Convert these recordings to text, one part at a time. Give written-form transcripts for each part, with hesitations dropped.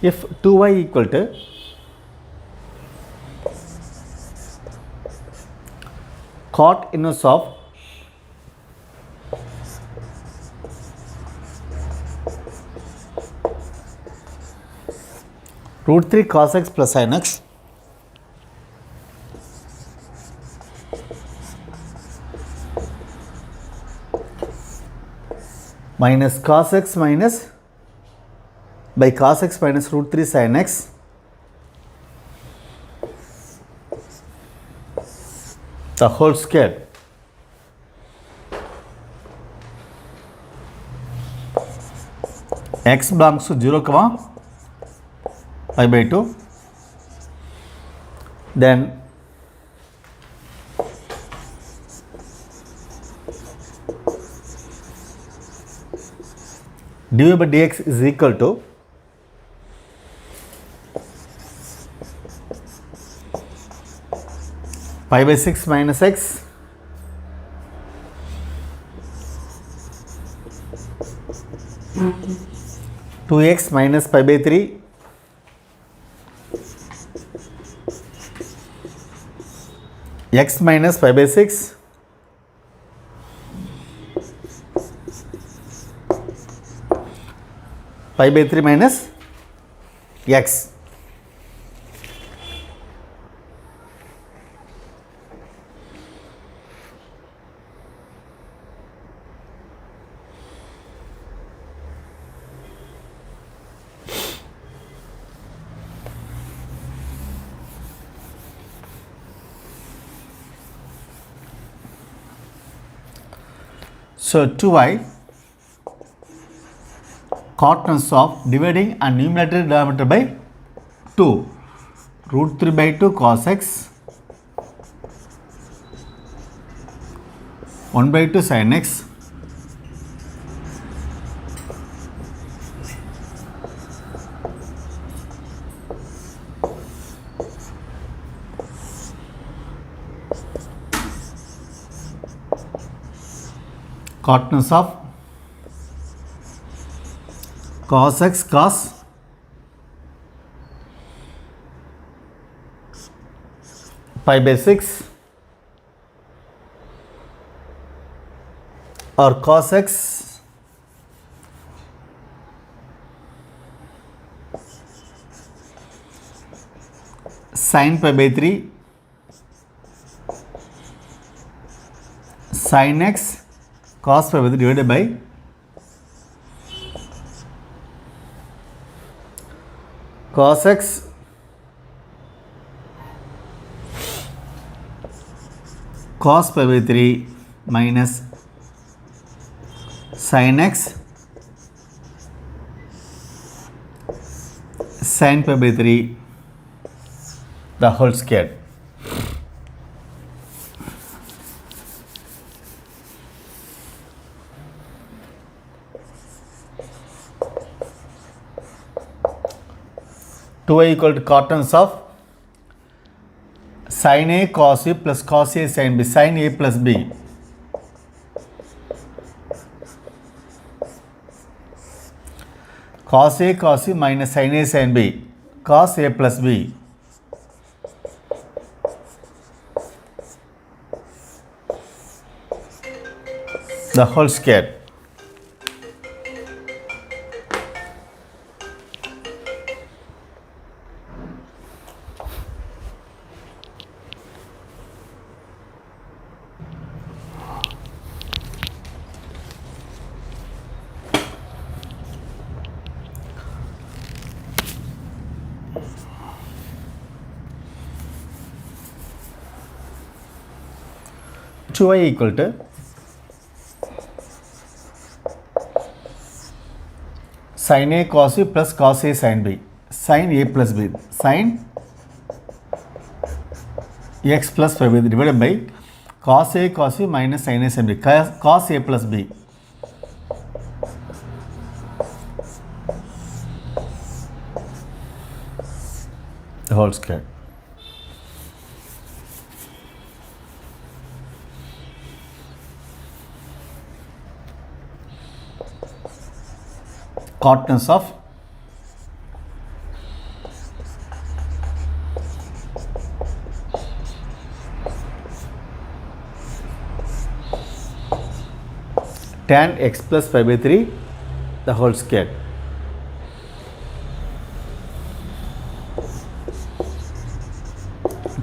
If 2y equal to cot inverse of root 3 cos x plus sin x minus cos x minus by cos x minus root 3 sin x the whole square x belongs to 0 comma pi by 2, then dy by dx is equal to pi by 6 minus x two x minus pi by 3 x minus pi by 6 pi by 3 minus x. So 2y cot inverse of dividing and numerator denominator by 2 root 3 by 2 cos x 1 by 2 sin x cot inverse of cos x cos pi by 6 or cos x sin pi by 3 sin x cos pi by 3 divided by cos x cos pi by 3 minus sin x sin pi by 3 the whole square. Two y equal to cot inverse of sin a cos b plus cos a sin b sin a plus b cos a cos b minus sin a sin b cos a plus b the whole square. Two y equal to sin a cos b plus cos a sin b sin a plus b sin x plus 5 divided by cos a cos b minus sin a sin b cos a plus b the whole square. Cot inverse of tan x plus pi by 3 the whole square.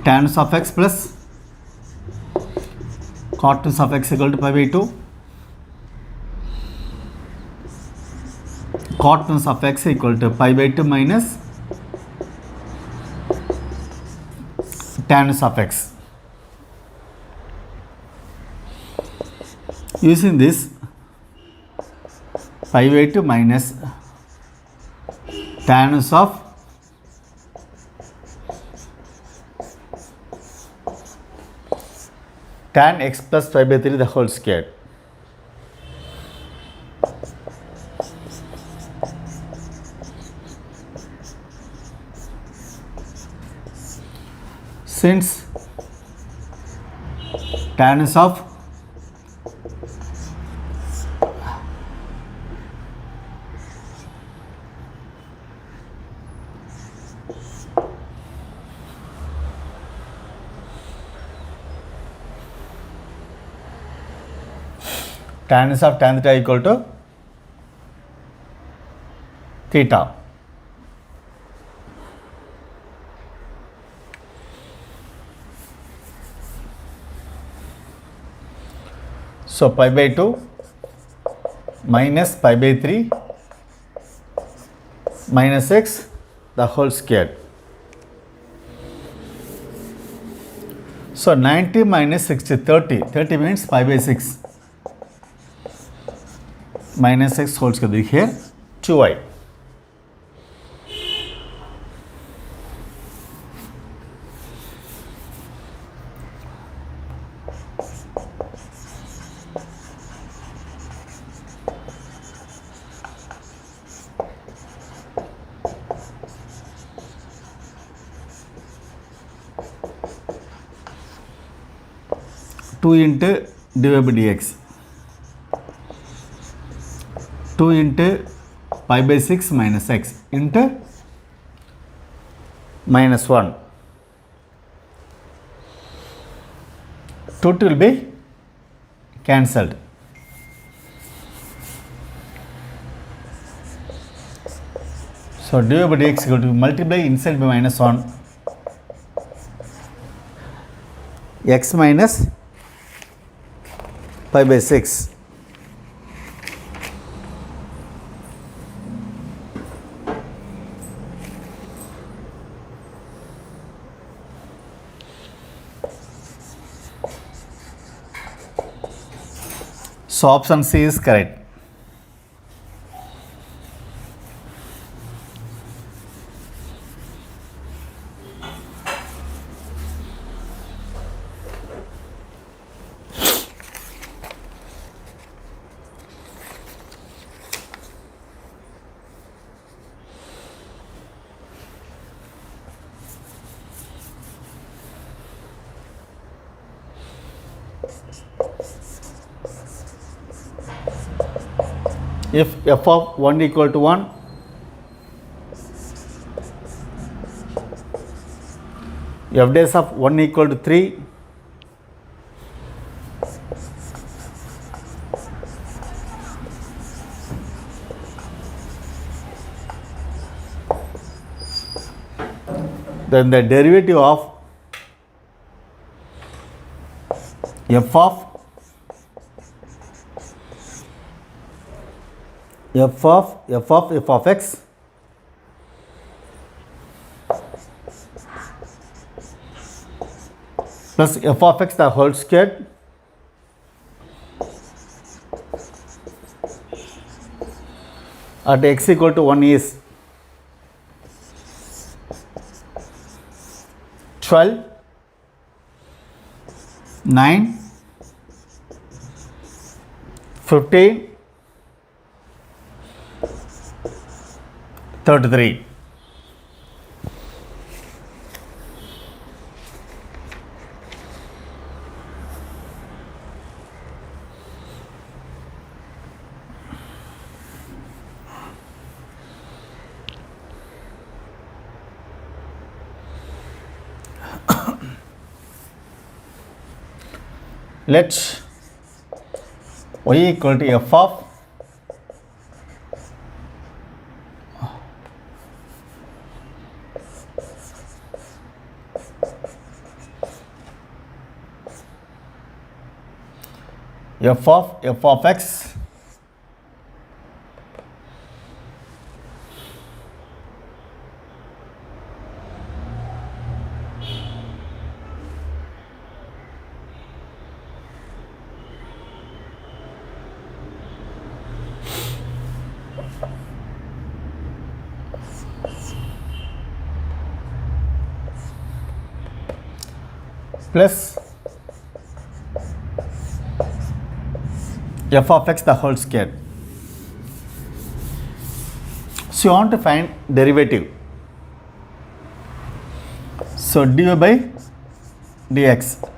Tan of x plus cot of x equal to pi by 2. Cot of x equal to pi by 2 minus tan of x. Using this, pi by 2 minus tan of tan x plus pi by 3 the whole square. Since tan of tan theta equal to theta. So pi by 2 minus pi by 3 minus x the whole square. So 90 minus 60, 30. 30 means pi by 6 minus x whole square. Here 2y. Two into divided by dx. 2 into pi by 6 minus x into minus 1. 2 will be cancelled. So divided by dx equal to multiply inside by minus 1 x minus pi by 6. So option C is correct. If f of 1 equal to 1, f dash of 1 equal to 3, then the derivative of f of x plus f of x the whole square at x equal to 1 is 12, 9, 15, 33. Let y equal to f of f of x plus f of x the whole square. So you want to find derivative. So dy by dx.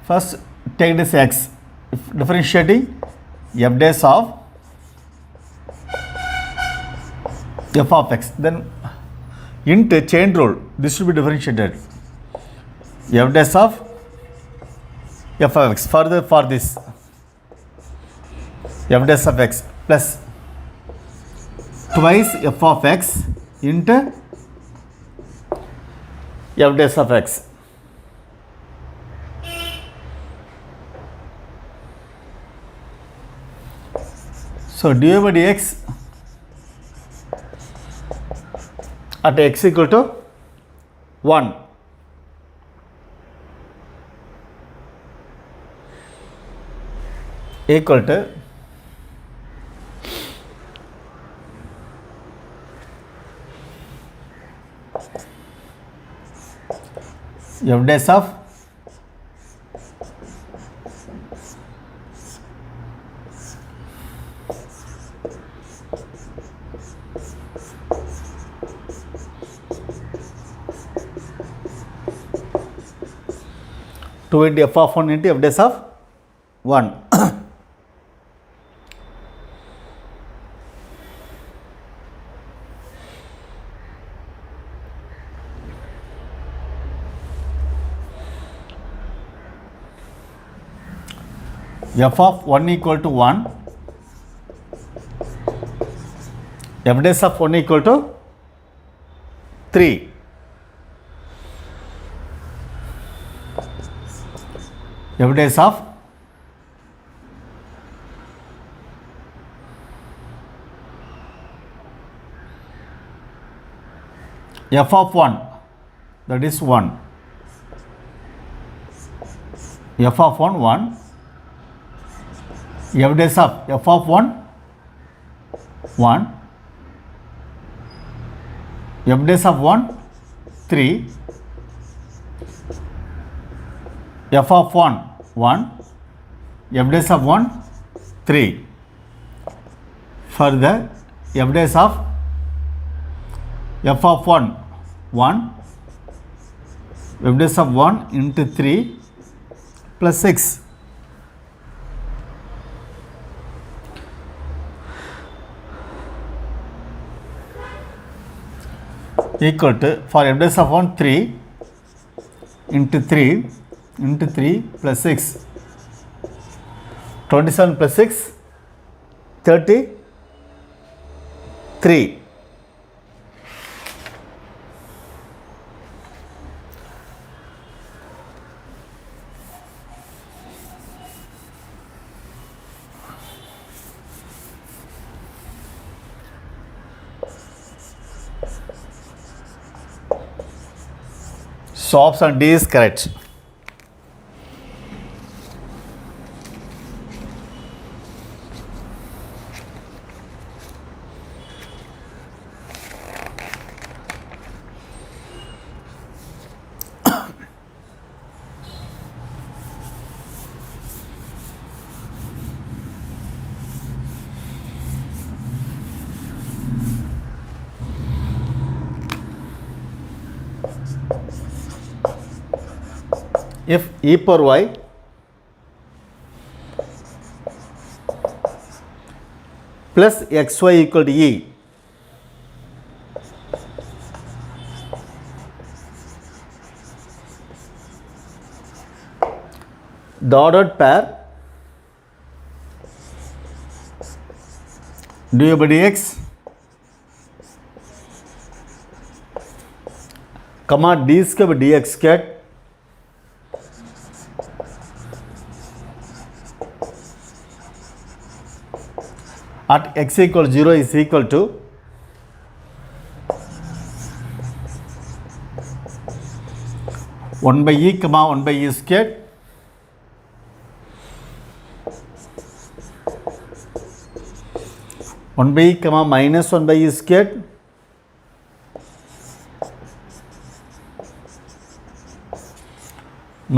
First take this x. If differentiating f dash of f of x, then into chain rule this should be differentiated. F dash of f of x. Further for this f dash of x plus twice f of x into f dash of x. So dy by dx at x equal to 1 equal to f dash of two into f of 1 into f dash of 1. F of 1 equal to 1, f dash of 1 equal to 3. F dash of f of 1, that is 1. F of 1 1. F dash of f of 1 1. F dash of 1 3. F of 1 1. F dash of 1 3. Further f dash of f of 1 1. F dash of 1 into 3 plus 6. Equal to, for f dash of 1 3 into 3 into 3 plus 6, 27 plus 6 33. So option D is correct. If e power y plus xy equal to e, the ordered pair dy by dx comma d square by dx squared at x equal 0 is equal to one by e comma 1 by e squared one by e comma minus 1 by e squared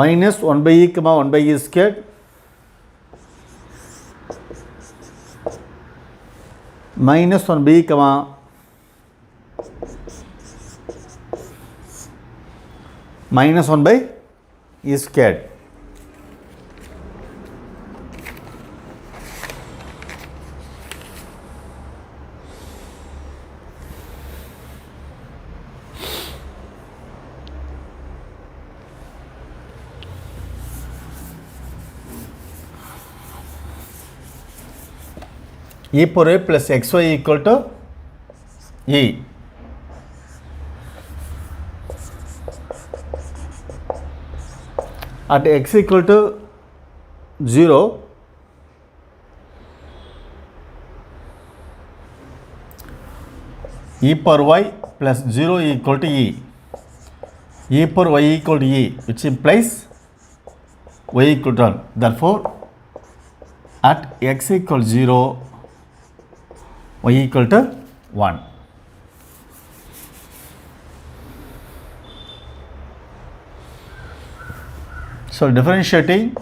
minus 1 by e comma 1 by e squared minus 1 by e comma minus 1 by e squared. E power a plus xy equal to e. At x equal to 0, e power y plus 0 equal to e. E power y equal to e, which implies y equal to 1. Therefore, at x equal 0, y equal to 1. So differentiating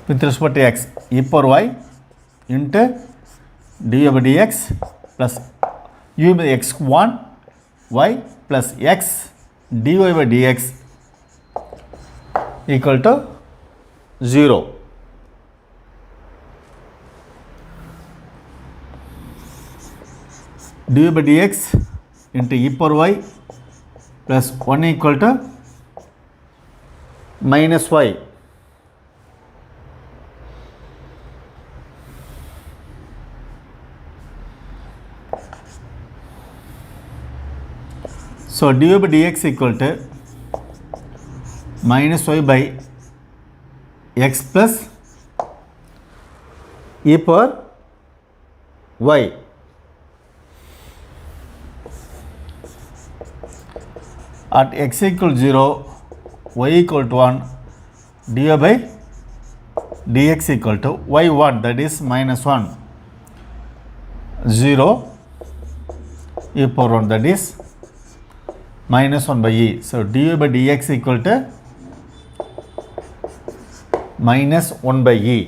with respect to x, e power y into dy by dx plus u by x1 y plus x dy by dx equal to 0. dy by dx into e power y plus 1 equal to minus y. So dy by dx equal to minus y by x plus e power y. At x equal 0, y equal to 1, dy by dx equal to y1, that is minus 1, 0, e power 1, that is minus 1 by e. So dy by dx equal to minus 1 by e.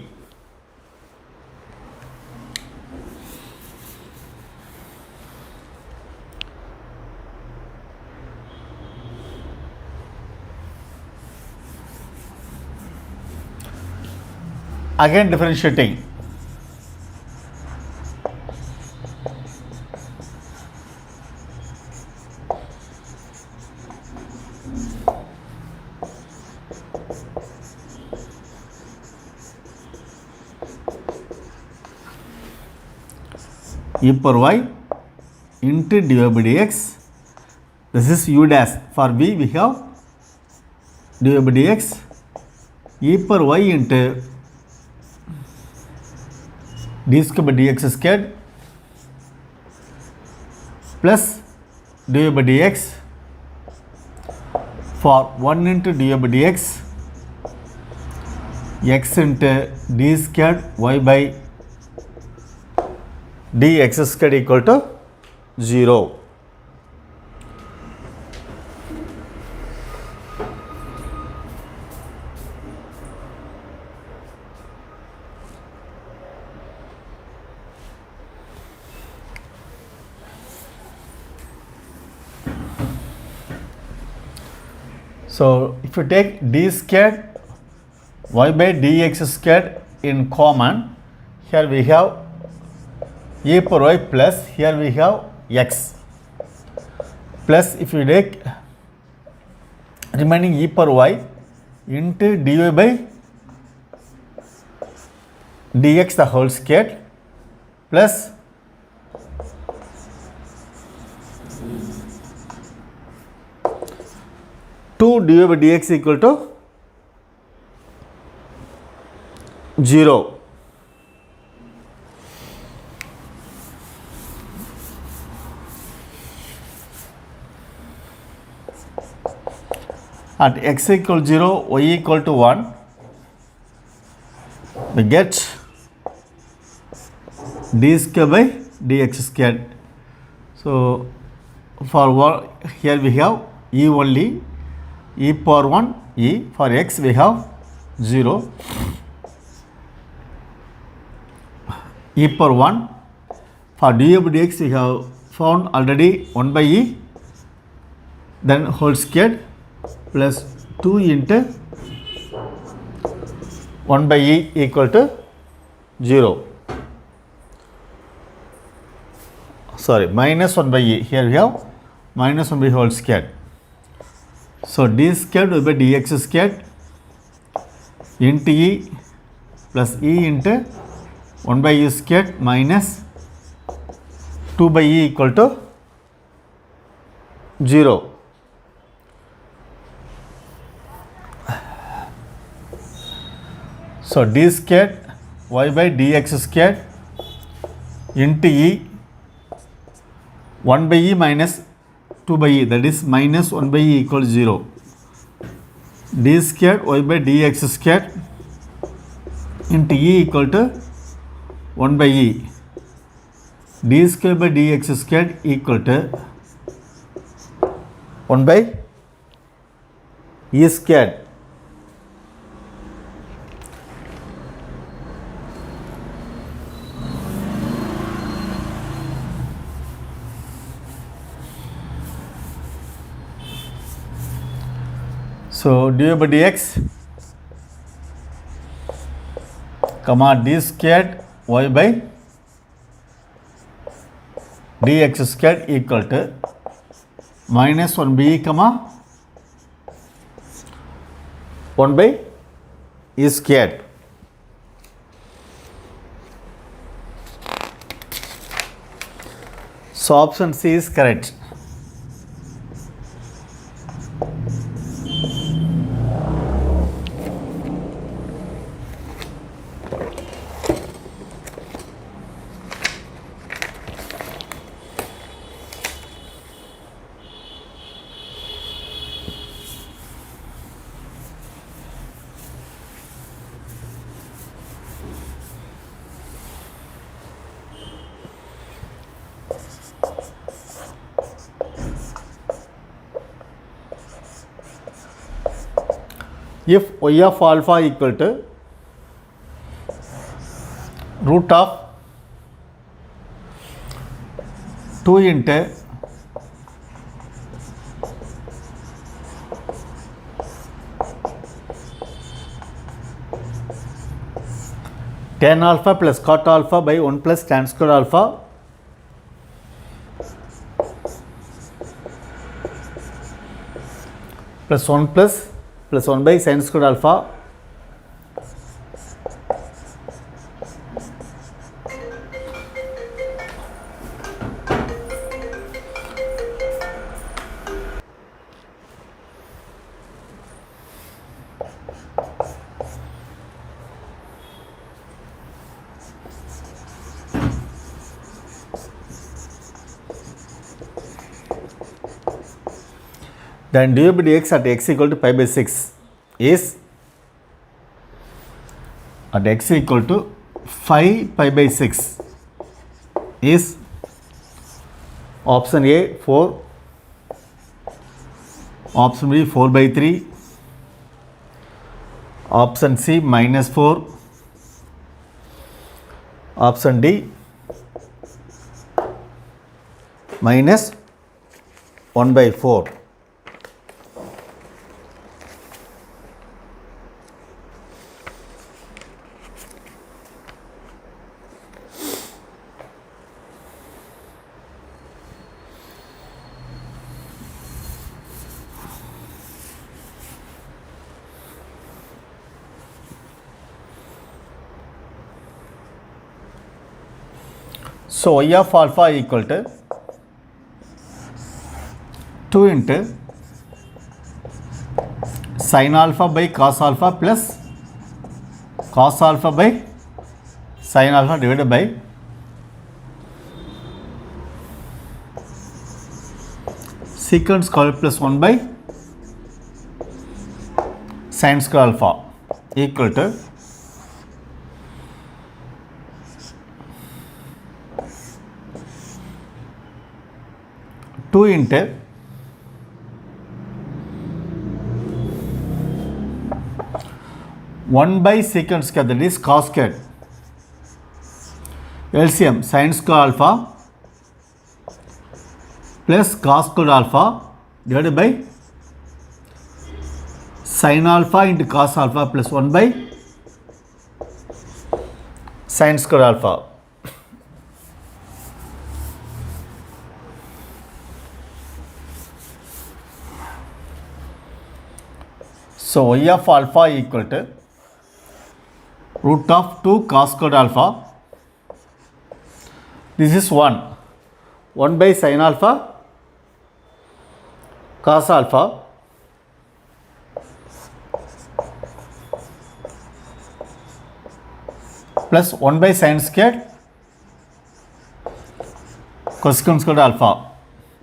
Again differentiating. E power y into dy by dx. This is u dash. For b we have dy by dx e power y into d square by dx squared plus dy by dx for 1 into dy by dx x into d squared y by dx squared equal to 0. So if you take d squared y by dx squared in common, here we have e power y plus here we have x. plus if you take remaining e power y into dy by dx the whole square plus two dy by dx equal to 0. At x equal 0, y equal to 1, we get d square by dx square. So, for what here we have e only, e power 1 e, for x we have 0, e power 1, for dy by dx we have found already 1 by e, then whole squared plus 2 into 1 by e equal to 0. Sorry, minus 1 by e. Here we have minus 1 by whole squared. So, d squared by dx squared into e plus e into 1 by e squared minus 2 by e equal to 0. So, d squared y by dx squared into e 1 by e minus 2 by e, that is minus 1 by e equals 0. d squared y by dx squared into e equal to 1 by e. d squared by dx squared equal to 1 by e squared. So, dy by dx comma d squared y by dx squared equal to minus 1 by e comma 1 by e squared. So, option C is correct. If y of alpha equal to root of 2 into tan alpha plus cot alpha by 1 plus tan square alpha plus 1 plus 1 by sin square alpha then dy by dx at x equal to pi by 6 is at x equal to 5 pi by 6 is option A 4, option B 4 by 3, option C minus 4, option D minus 1 by 4. So y of alpha equal to 2 into sin alpha by cos alpha plus cos alpha by sin alpha divided by secant square plus 1 by sin square alpha equal to 2 into 1 by secant square, that is cos squared, LCM sin square alpha plus cos squared alpha divided by sin alpha into cos alpha plus 1 by sin squared alpha. So y of alpha equal to root of 2 cos squared alpha. This is 1 by sin alpha cos alpha plus 1 by sin squared cosecant squared alpha.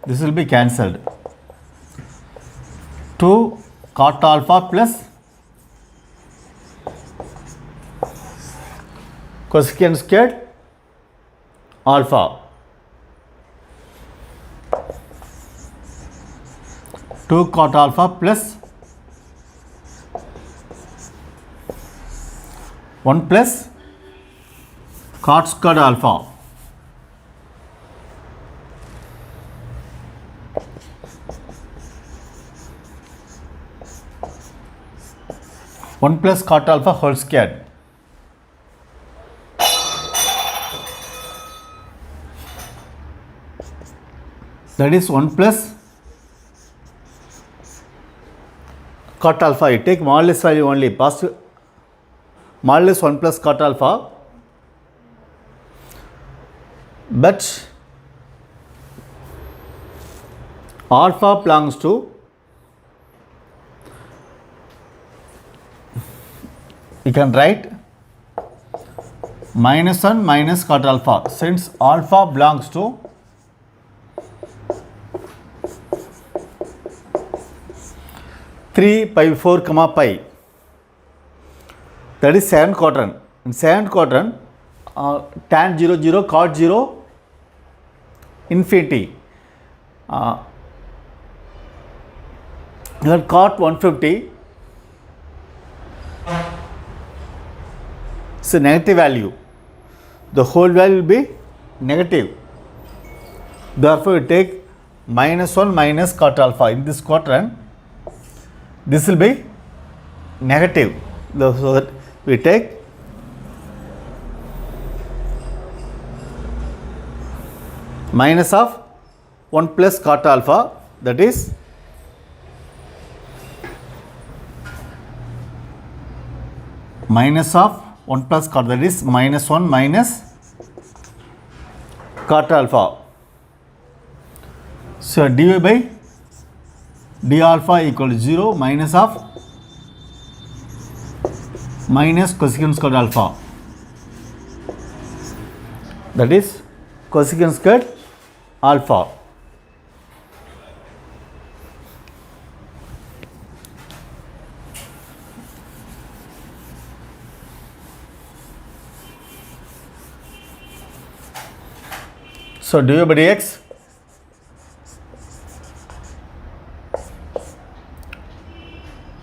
This will be cancelled. 2 cot alpha plus cosecant squared alpha. 2 cot alpha plus 1 plus cot squared alpha. One plus cot alpha whole squared. That is 1 plus cot alpha. You take modulus value only, positive modulus 1 plus cot alpha, but alpha belongs to you can write minus 1 minus cot alpha, since alpha belongs to three pi 4 comma pi, that is second quadrant. In second quadrant, tan 0 0 cot 0 infinity, then cot 150 is a negative value. The whole value will be negative. Therefore, we take minus 1 minus cot alpha. In this quadrant, this will be negative. So that we take minus of 1 plus cot alpha, that is minus of 1 plus cot, that is minus 1 minus cot alpha. So dy by d alpha equal to 0 minus of minus cosecant squared alpha, that is cosecant squared alpha. So dy by dx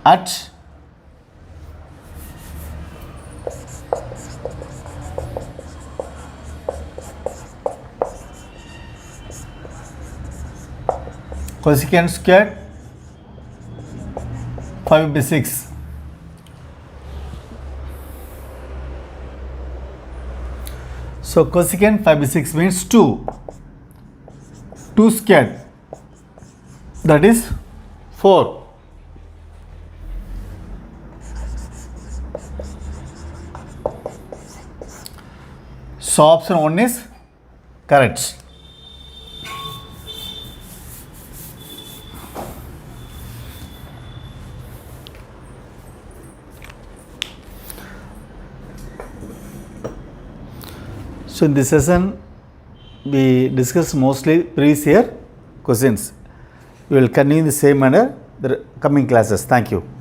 at cosecant squared 5 by 6. So cosecant 5 by 6 means 2 squared, that is 4. So option 1 is Correct. So in this session we discuss mostly previous year questions. We will continue in the same manner the coming classes. Thank you.